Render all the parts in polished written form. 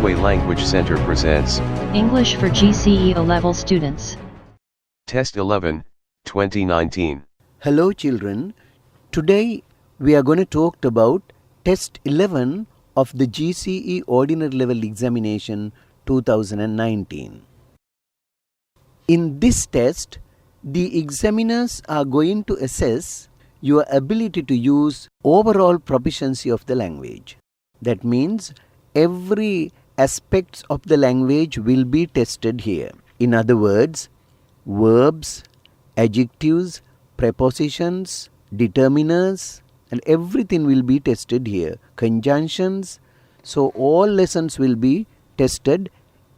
Pathway Language Center presents English for GCE O-Level students. Test 11, 2019. Hello children, today we are going to talk about Test 11 of the GCE Ordinary Level Examination 2019. In this test, the examiners are going to assess your ability to use overall proficiency of the language. That means every aspects of the language will be tested here. In other words, verbs, adjectives, prepositions, determiners, and everything will be tested here. Conjunctions. So all lessons will be tested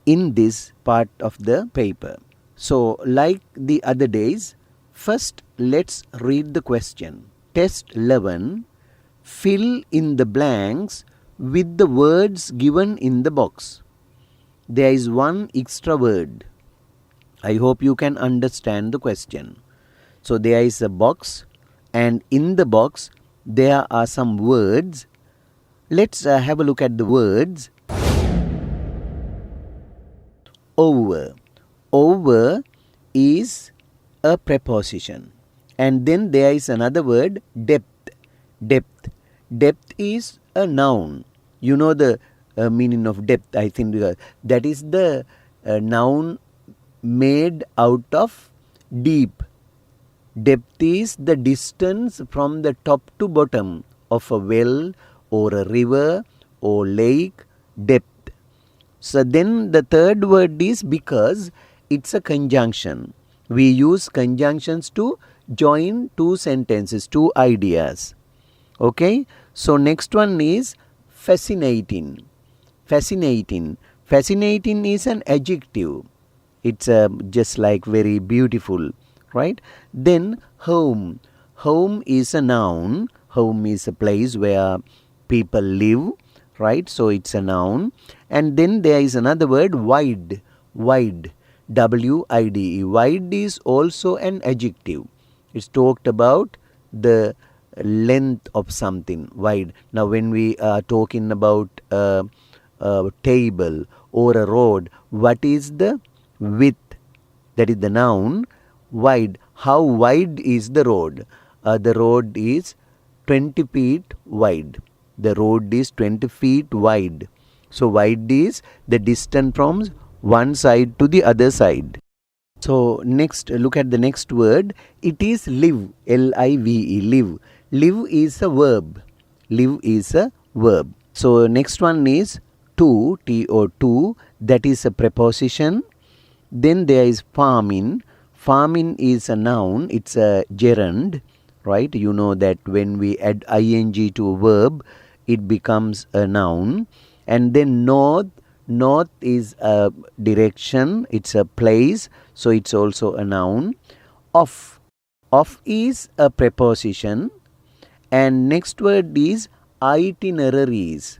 in this part of the paper. So like the other days, first let's read the question. Test 11. Fill in the blanks with the words given in the box. There is one extra word. I hope you can understand the question. So there is a box, and in the box there are some words. Let's have a look at the words. Over. Over is a preposition. And then there is another word, depth. Depth. Depth is a noun. You know the meaning of depth, I think. That is the noun made out of deep. Depth is the distance from the top to bottom of a well or a river or lake. Depth. So then the third word is because. It's a conjunction. We use conjunctions to join two sentences, two ideas. Okay. So next one is fascinating. Fascinating. Fascinating is an adjective. It's just like very beautiful, right? Then home. Home is a noun. Home is a place where people live, right? So it's a noun. And then there is another word, wide. Wide. W-I-D-E. Wide is also an adjective. It's talked about the length of something, wide. Now when we are talking about a table or a road, what is the width? That is the noun. Wide. How wide is the road? The road is 20 feet wide. The road is 20 feet wide. So wide is the distance from one side to the other side. So next, look at the next word. It is live. L-I-V-E. Live. Live is a verb. Live is a verb. So next one is to. T-O-to. That is a preposition. Then there is farming. Farming is a noun. It's a gerund. Right? You know that when we add ing to a verb, it becomes a noun. And then north. North is a direction, it's a place, so it's also a noun. Off. Off is a preposition. And next word is itineraries.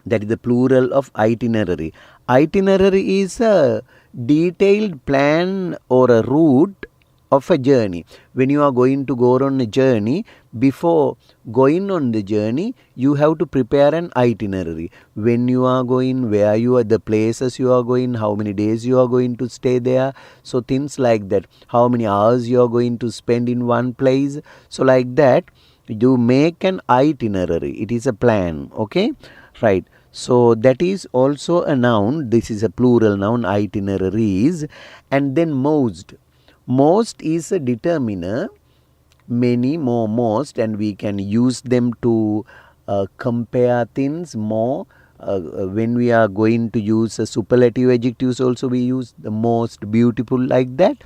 That is the plural of itinerary. Itinerary is a detailed plan or a route of a journey. When you are going to go on a journey, before going on the journey, you have to prepare an itinerary. When you are going, where you are, the places you are going, how many days you are going to stay there. So things like that. How many hours you are going to spend in one place. So like that, you make an itinerary. It is a plan. Okay? Right. So that is also a noun. This is a plural noun, itineraries. And then most. Most is a determiner, many, more, most, and we can use them to compare things more. When we are going to use superlative adjectives also, we use the most, beautiful, like that.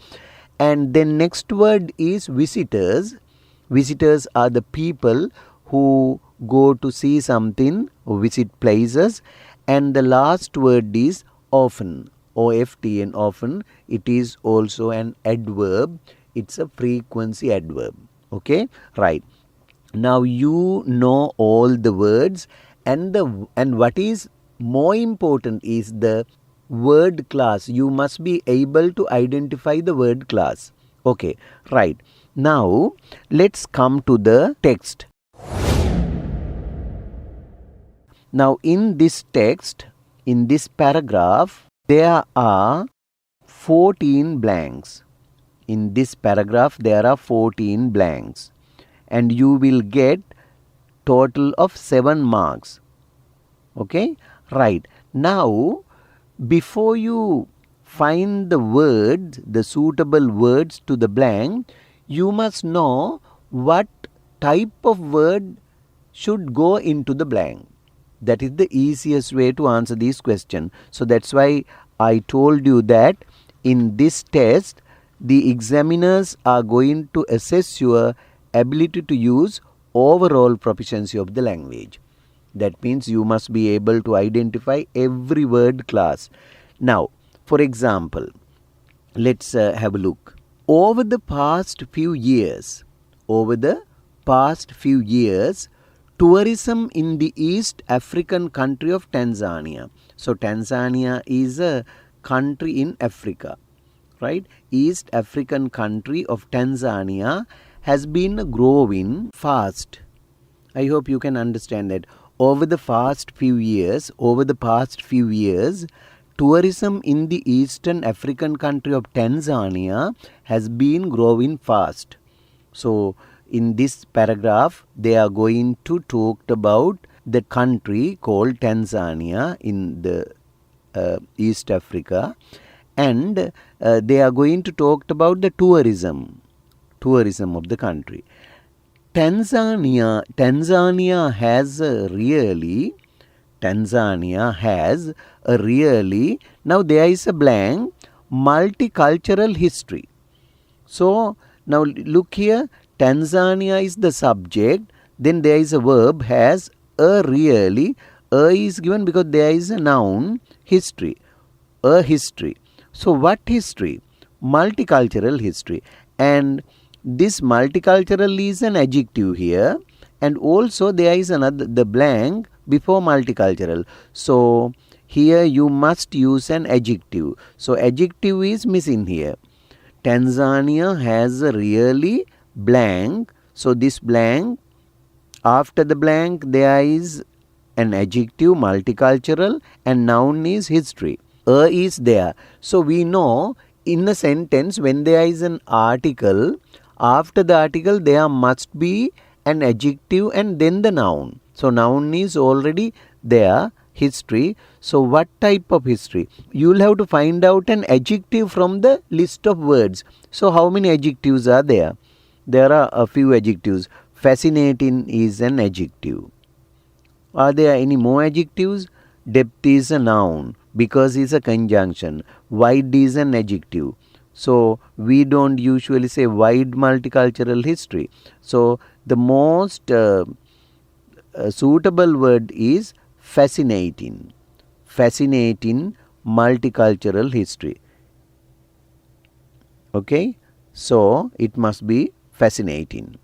And then next word is visitors. Visitors are the people who go to see something, or visit places. And the last word is often. O-F-T-N, often. It is also an adverb. It's a frequency adverb. Okay, right. Now you know all the words, and what is more important is the word class. You must be able to identify the word class. Okay, right. Now let's come to the text. Now in this text, in this paragraph, there are 14 blanks. In this paragraph, there are 14 blanks. And you will get total of 7 marks. Okay? Right. Now, before you find the words, the suitable words to the blank, you must know what type of word should go into the blank. That is the easiest way to answer this question. So that's why I told you that in this test, the examiners are going to assess your ability to use overall proficiency of the language. That means you must be able to identify every word class. Now, for example, let's have a look. Over the past few years, tourism in the East African country of Tanzania. So Tanzania is a country in Africa, right? East African country of Tanzania has been growing fast. I hope you can understand that. Over the past few years, tourism in the Eastern African country of Tanzania has been growing fast. So, in this paragraph, they are going to talk about the country called Tanzania in the East Africa, and they are going to talk about the tourism of the country. Tanzania has a really, now there is a blank, multicultural history. So now look here, Tanzania is the subject, then there is a verb has a really, is given because there is a noun, history, a history. So what history? Multicultural history. And this multicultural is an adjective here, and also there is another, the blank before multicultural. So here you must use an adjective. So adjective is missing here. Tanzania has a really blank. So this blank, after the blank there is an adjective multicultural and noun is history. Is there. So we know in a sentence when there is an article, after the article there must be an adjective and then the noun. So noun is already there, history. So what type of history? You will have to find out an adjective from the list of words. So how many adjectives are there? There are a few adjectives. Fascinating is an adjective. Are there any more adjectives? Depth is a noun because it's a conjunction. Wide is an adjective. So we don't usually say wide multicultural history. So the most suitable word is fascinating. Fascinating multicultural history. Okay, so it must be fascinating.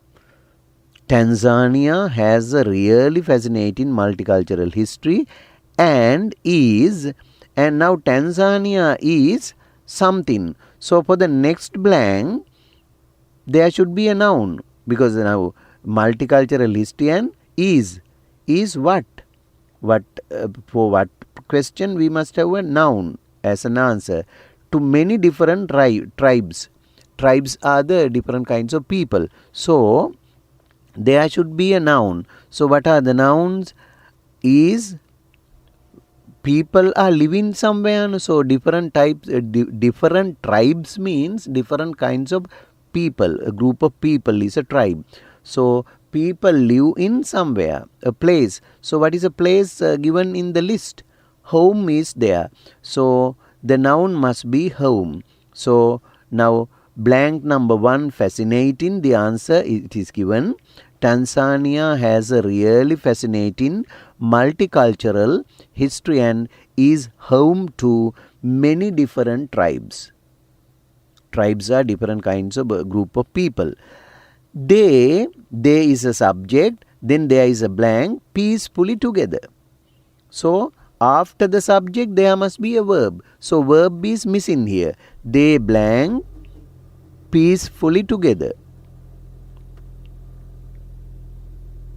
Tanzania has a really fascinating multicultural history and now Tanzania is something. So for the next blank, there should be a noun because now multicultural history and is what? For what question we must have a noun as an answer. To many different tribes. Tribes are the different kinds of people. So there should be a noun. So what are the nouns? Is people are living somewhere. So different types, different tribes means different kinds of people. A group of people is a tribe. So people live in somewhere, a place. So what is a place given in the list? Home is there. So the noun must be home. So now blank number 1, fascinating. The answer it is given. Tanzania has a really fascinating multicultural history and is home to many different tribes. Tribes are different kinds of group of people. They is a subject, then there is a blank, peacefully together. So after the subject there must be a verb. So verb is missing here. They blank peacefully together.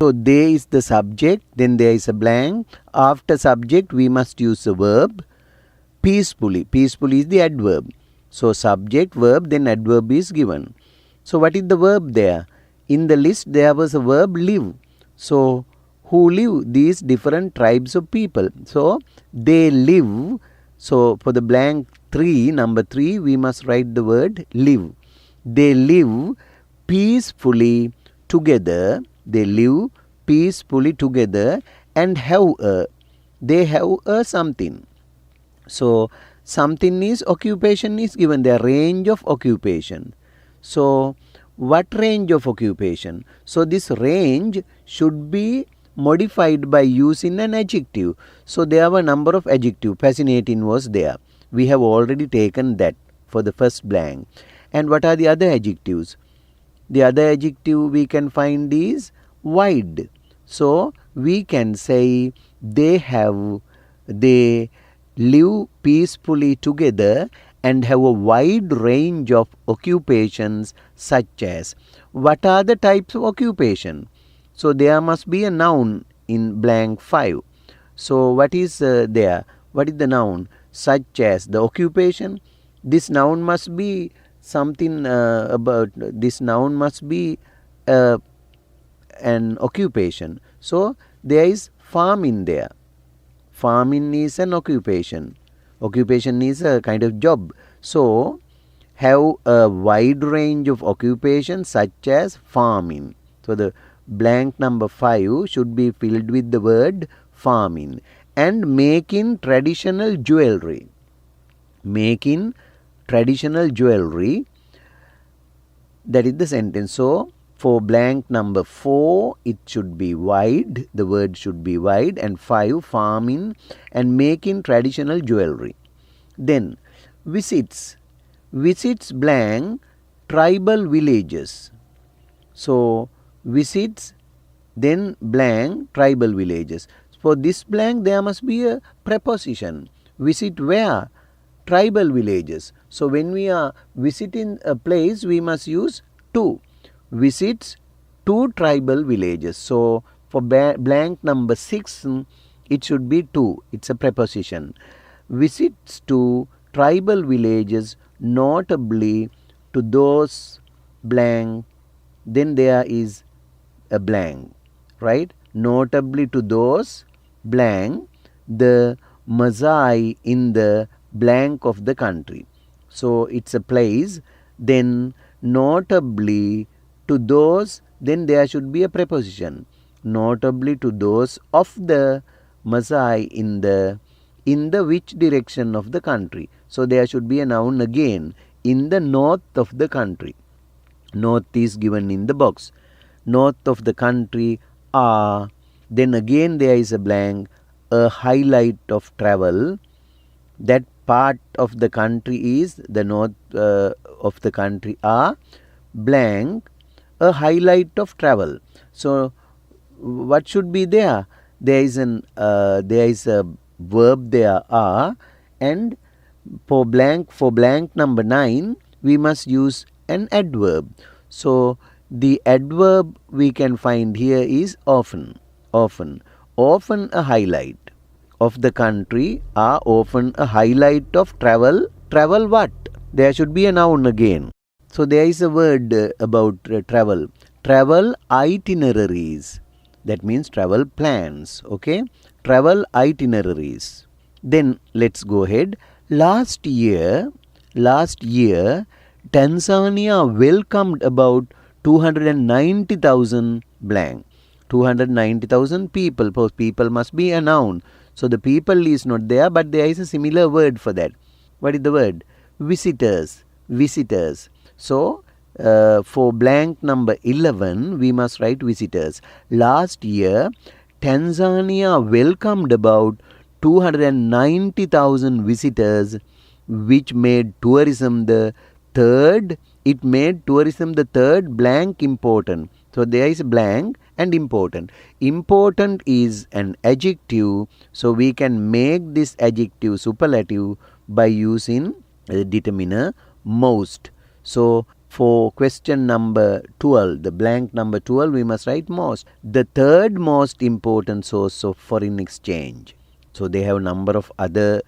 So they is the subject, then there is a blank. After subject we must use a verb. Peacefully. Peacefully is the adverb. So subject, verb, then adverb is given. So what is the verb there? In the list there was a verb live. So who live? These different tribes of people. So they live. So for the blank 3, number 3, we must write the word live. They live peacefully together. They live peacefully together and they have a something. So something is occupation is given, their range of occupation. So what range of occupation? So this range should be modified by using an adjective. So there were a number of adjectives. Fascinating was there. We have already taken that for the first blank. And what are the other adjectives? The other adjective we can find is wide. So we can say they live peacefully together and have a wide range of occupations such as. What are the types of occupation? So there must be a noun in blank 5. So what is there? What is the noun? Such as the occupation. This noun must be something about, this noun must be an occupation. So there is farming there. Farming is an occupation. Occupation is a kind of job. So have a wide range of occupations such as farming. So the blank number 5 should be filled with the word farming. And making traditional jewelry. Making traditional jewelry. That is the sentence. So for blank number 4, it should be wide. The word should be wide. And 5, farming and making traditional jewelry. Then visits. Visits blank tribal villages. So visits, then blank tribal villages. For this blank there must be a preposition. Visit where? Tribal villages. So when we are visiting a place, we must use to. Visits to tribal villages. So for blank number 6, it should be to. It's a preposition. Visits to tribal villages, notably to those blank. Then there is a blank, right? Notably to those blank, the Maasai in the blank of the country. So it's a place. Then notably to those, then there should be a preposition. Notably to those of the Maasai in the which direction of the country. So there should be a noun again. In the north of the country. North is given in the box. North of the country are. Then again there is a blank. A highlight of travel. That part of the country is the north of the country are blank. A highlight of travel. So what should be there? There is a verb there are, and for blank number 9 we must use an adverb. So the adverb we can find here is often. Often a highlight of the country are often a highlight of travel. Travel what? There should be a noun again. So there is a word about travel. Travel itineraries. That means travel plans. Okay? Travel itineraries. Then let's go ahead. Last year, Tanzania welcomed about 290,000 blank. 290,000 people. People must be a noun. So the people is not there, but there is a similar word for that. What is the word? Visitors. Visitors. So for blank number 11, we must write visitors. Last year, Tanzania welcomed about 290,000 visitors, which made tourism the third. It made tourism the third blank important. So there is blank and important. Important is an adjective, so we can make this adjective superlative by using the determiner most. So for question number 12, the blank number 12, we must write most. The third most important source of foreign exchange. So they have a number of other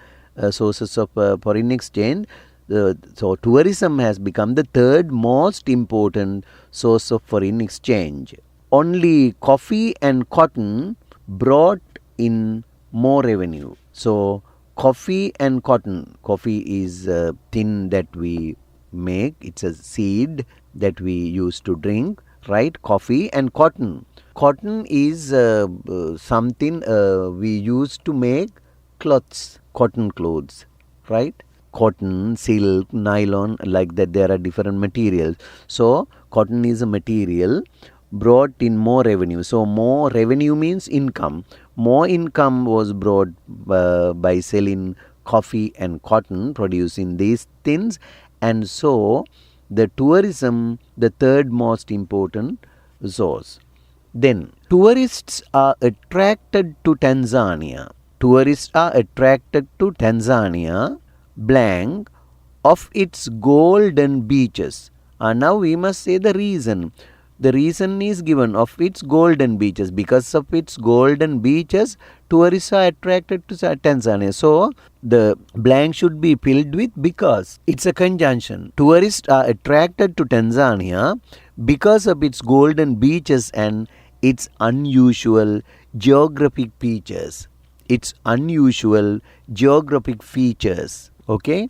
sources of foreign exchange. So tourism has become the third most important source of foreign exchange. Only coffee and cotton brought in more revenue. So coffee and cotton. Coffee is a thing that we make. It's a seed that we use to drink, right? Coffee and cotton. Cotton is something we use to make clothes, cotton clothes, right? Cotton, silk, nylon, like that there are different materials. So cotton is a material brought in more revenue. So more revenue means income. More income was brought by selling coffee and cotton, producing these things. And so the tourism, the third most important source. Then tourists are attracted to Tanzania. Tourists are attracted to Tanzania blank of its golden beaches. Now we must say the reason. The reason is given of its golden beaches. Because of its golden beaches, tourists are attracted to Tanzania. So the blank should be filled with because. It's a conjunction. Tourists are attracted to Tanzania because of its golden beaches and its unusual geographic features. Its unusual geographic features. Okay,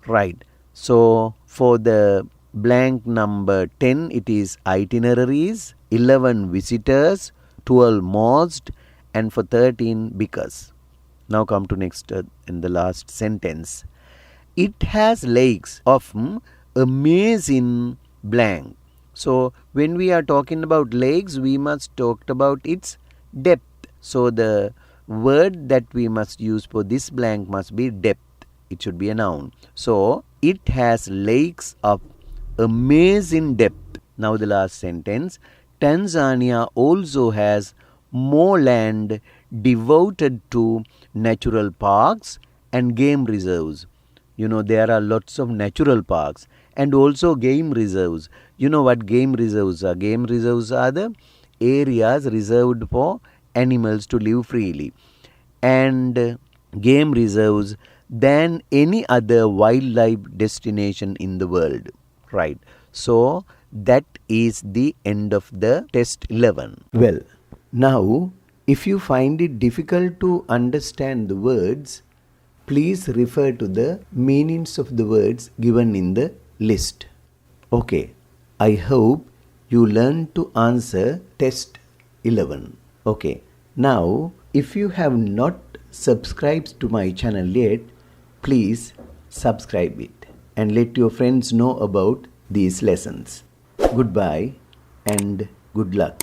right. So for the blank number 10, it is itineraries, 11 visitors, 12 most, and for 13 because. Now come to next in the last sentence. It has lakes of amazing blank. So when we are talking about lakes, we must talk about its depth. So the word that we must use for this blank must be depth. It should be a noun. So it has lakes of amazing depth. Now the last sentence. Tanzania also has more land devoted to natural parks and game reserves. You know, there are lots of natural parks and also game reserves. You know what game reserves are? Game reserves are the areas reserved for animals to live freely. And game reserves than any other wildlife destination in the world. Right. So that is the end of the test 11. Well, now if you find it difficult to understand the words, please refer to the meanings of the words given in the list. Okay. I hope you learned to answer test 11. Okay. Now, if you have not subscribed to my channel yet, please subscribe it and let your friends know about these lessons. Goodbye and good luck.